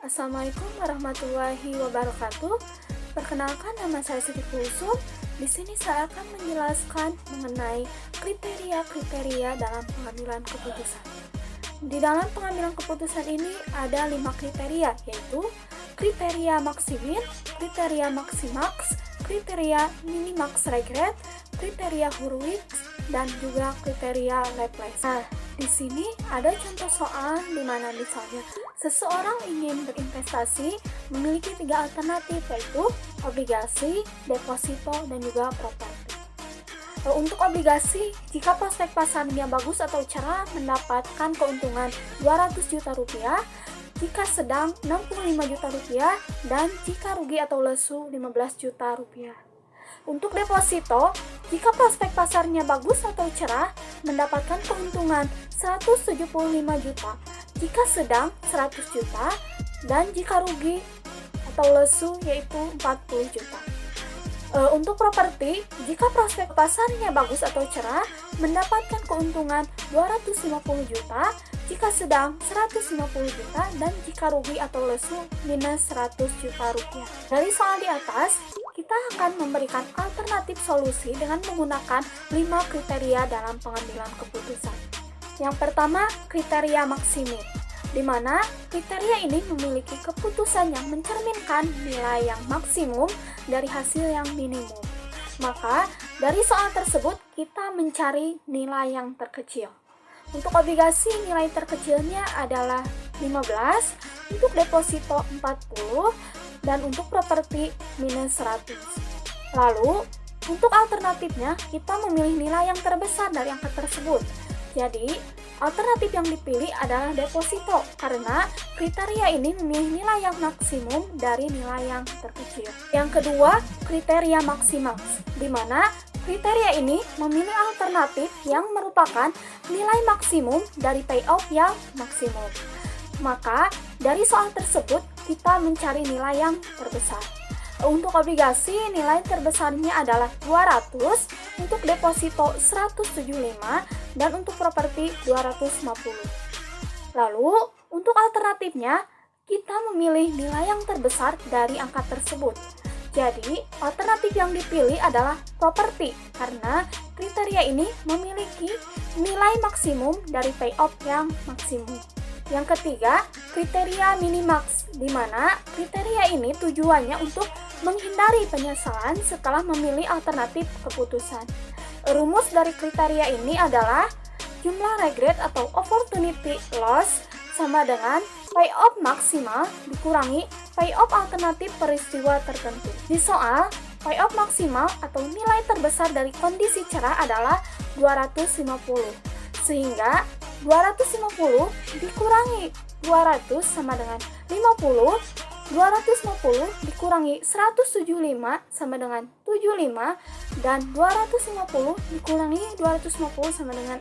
Assalamualaikum warahmatullahi wabarakatuh. Perkenalkan, nama saya Siti Kulsum. Di sini saya akan menjelaskan mengenai kriteria-kriteria dalam pengambilan keputusan. Di dalam pengambilan keputusan ini ada 5 kriteria, yaitu kriteria maksimin, kriteria maksimaks, kriteria minimax regret, kriteria Hurwitz, dan juga kriteria Laplace. Nah, di sini ada contoh soal di mana misalnya seseorang ingin berinvestasi memiliki 3 alternatif, yaitu obligasi, deposito, dan juga properti. Untuk obligasi, jika prospek pasarnya bagus atau cerah, mendapatkan keuntungan 200 juta rupiah, jika sedang 65 juta rupiah, dan jika rugi atau lesu 15 juta rupiah. Untuk deposito, jika prospek pasarnya bagus atau cerah, mendapatkan keuntungan 175 juta, jika sedang 100 juta, dan jika rugi atau lesu yaitu 40 juta. Untuk properti, jika prospek pasarnya bagus atau cerah, mendapatkan keuntungan 250 juta, jika sedang 150 juta, dan jika rugi atau lesu minus 100 juta rupiah. Dari soal di atas, kita akan memberikan alternatif solusi dengan menggunakan 5 kriteria dalam pengambilan keputusan. Yang pertama, kriteria maksimin, di mana kriteria ini memiliki keputusan yang mencerminkan nilai yang maksimum dari hasil yang minimum. Maka, dari soal tersebut kita mencari nilai yang terkecil. Untuk obligasi, nilai terkecilnya adalah 15, untuk deposito 40, dan untuk properti minus 100. Lalu, untuk alternatifnya, kita memilih nilai yang terbesar dari angka tersebut. Jadi, alternatif yang dipilih adalah deposito, karena kriteria ini memilih nilai yang maksimum dari nilai yang terkecil. Yang kedua, kriteria maksimaks, di mana kriteria ini memilih alternatif yang merupakan nilai maksimum dari payoff yang maksimum. Maka, dari soal tersebut, kita mencari nilai yang terbesar. Untuk obligasi, nilai terbesarnya adalah 200, untuk deposito 175, dan untuk properti 250. Lalu, untuk alternatifnya, kita memilih nilai yang terbesar dari angka tersebut. Jadi, alternatif yang dipilih adalah properti, karena kriteria ini memiliki nilai maksimum dari payoff yang maksimum. Yang ketiga, kriteria minimax, di mana kriteria ini tujuannya untuk menghindari penyesalan setelah memilih alternatif keputusan. Rumus dari kriteria ini adalah jumlah regret atau opportunity loss sama dengan payoff maksimal dikurangi payoff alternatif peristiwa tertentu. Di soal, payoff maksimal atau nilai terbesar dari kondisi cerah adalah 250. Sehingga 250 dikurangi 200 sama dengan 50, 250 dikurangi 175 sama dengan 75, dan 250 dikurangi 250 sama dengan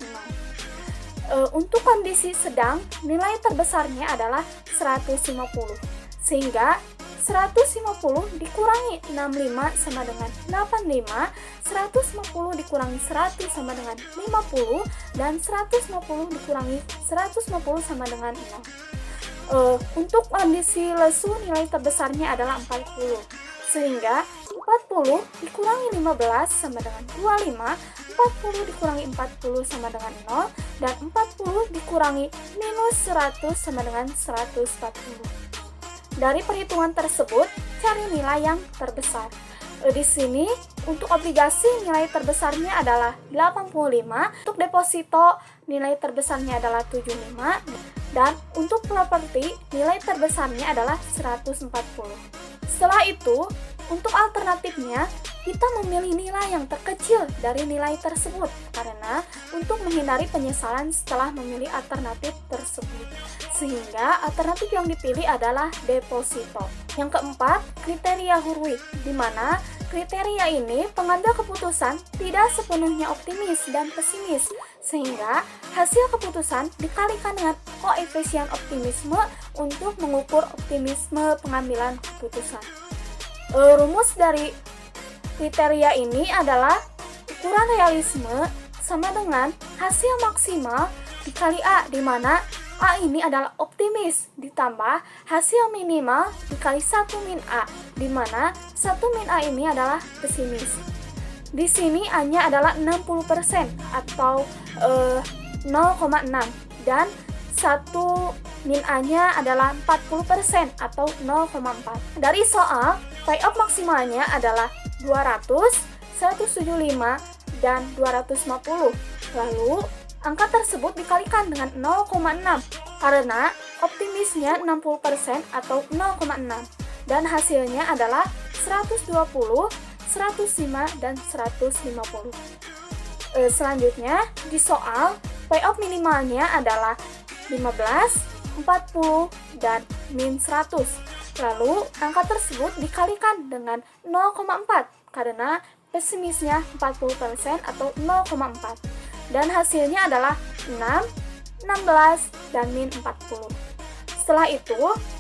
0. Untuk kondisi sedang, nilai terbesarnya adalah 150. Sehingga 150 dikurangi 65 sama dengan 85, 150 dikurangi 100 sama dengan 50, dan 150 dikurangi 150 sama dengan 0. Untuk kondisi lesu, nilai terbesarnya adalah 40. Sehingga 40 dikurangi 15 sama dengan 25, 40 dikurangi 40 sama dengan 0, dan 40 dikurangi minus 100 sama dengan 140. Dari perhitungan tersebut, cari nilai yang terbesar. Di sini, untuk obligasi nilai terbesarnya adalah 85, untuk deposito nilai terbesarnya adalah 75, dan untuk properti nilai terbesarnya adalah 140. Setelah itu, untuk alternatifnya, kita memilih nilai yang terkecil dari nilai tersebut, karena untuk menghindari penyesalan setelah memilih alternatif tersebut. Sehingga alternatif yang dipilih adalah deposito. Yang keempat, kriteria Hurwitz, di mana kriteria ini pengambil keputusan tidak sepenuhnya optimis dan pesimis, sehingga hasil keputusan dikalikan dengan koefisien optimisme untuk mengukur optimisme pengambilan keputusan. Rumus dari kriteria ini adalah ukuran realisme sama dengan hasil maksimal dikali A, di mana A ini adalah optimis, ditambah hasil minimal dikali 1 min A, di mana 1 min A ini adalah pesimis. Di sini A-nya adalah 60% atau 0,6, dan 1 min A-nya adalah 40% atau 0,4. Dari soal, payoff maksimalnya adalah 200, 175, dan 250. Lalu, angka tersebut dikalikan dengan 0,6 karena optimisnya 60% atau 0,6, dan hasilnya adalah 120, 105, dan 150. Selanjutnya, di soal, payoff minimalnya adalah 15, 40, dan min 100. Lalu, angka tersebut dikalikan dengan 0,4 karena pesimisnya 40% atau 0,4. Dan hasilnya adalah 6, 16, dan min 40. Setelah itu,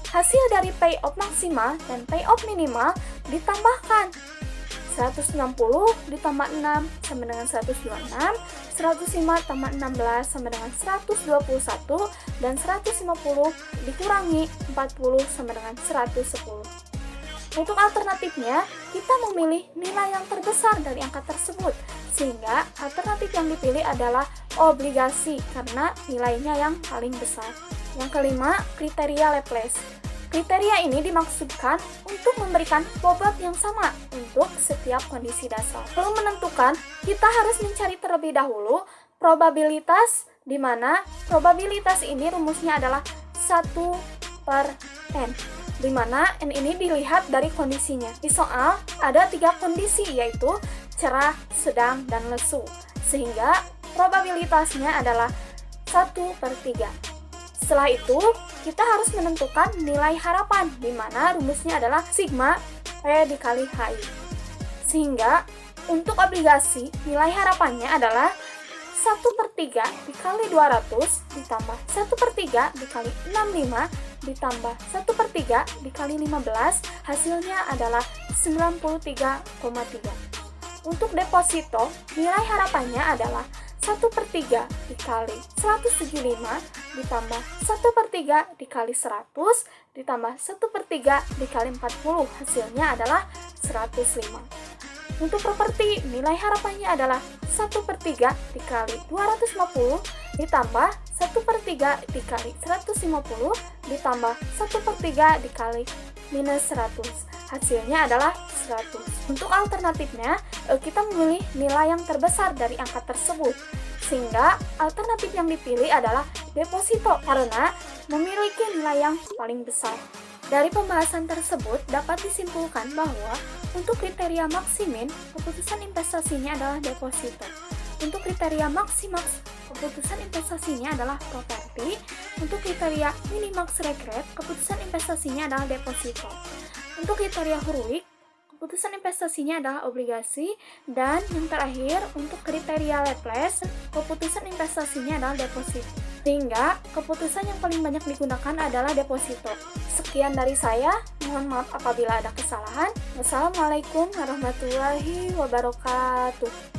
hasil dari payoff maksimal dan payoff minimal ditambahkan. 160 ditambah 6 sama dengan 126, 105 tambah 16 sama dengan 121, dan 150 dikurangi 40 sama dengan 110. Untuk alternatifnya, kita memilih nilai yang terbesar dari angka tersebut, sehingga alternatif yang dipilih adalah obligasi karena nilainya yang paling besar. Yang kelima, kriteria Laplace. Kriteria ini dimaksudkan untuk memberikan bobot yang sama untuk setiap kondisi dasar. Sebelum menentukan, kita harus mencari terlebih dahulu probabilitas, di mana probabilitas ini rumusnya adalah 1/n, di mana n ini dilihat dari kondisinya. Di soal ada 3 kondisi, yaitu cerah, sedang, dan lesu, sehingga probabilitasnya adalah 1/3. Setelah itu, kita harus menentukan nilai harapan, di mana rumusnya adalah sigma P dikali HI. Sehingga, untuk obligasi, nilai harapannya adalah 1/3 dikali 200 ditambah 1/3 dikali 65 ditambah 1/3 dikali 15, hasilnya adalah 93,3. Untuk deposito, nilai harapannya adalah 1/3 dikali 175 ditambah 1/3 dikali 100 ditambah 1/3 dikali 40, hasilnya adalah 105. Untuk properti, nilai harapannya adalah 1/3 dikali 250 ditambah 1/3 dikali 150 ditambah 1/3 dikali minus 100, hasilnya adalah 100. Untuk alternatifnya, kita memilih nilai yang terbesar dari angka tersebut, sehingga alternatif yang dipilih adalah deposito karena memiliki nilai yang paling besar. Dari pembahasan tersebut dapat disimpulkan bahwa untuk kriteria maksimin, keputusan investasinya adalah deposito. Untuk kriteria maksimax, keputusan investasinya adalah properti. Untuk kriteria minimax regret, keputusan investasinya adalah deposito. Untuk kriteria Hurwitz, keputusan investasinya adalah obligasi. Dan yang terakhir, untuk kriteria Laplace, keputusan investasinya adalah deposito. Sehingga, keputusan yang paling banyak digunakan adalah deposito. Sekian dari saya, mohon maaf apabila ada kesalahan. Wassalamualaikum warahmatullahi wabarakatuh.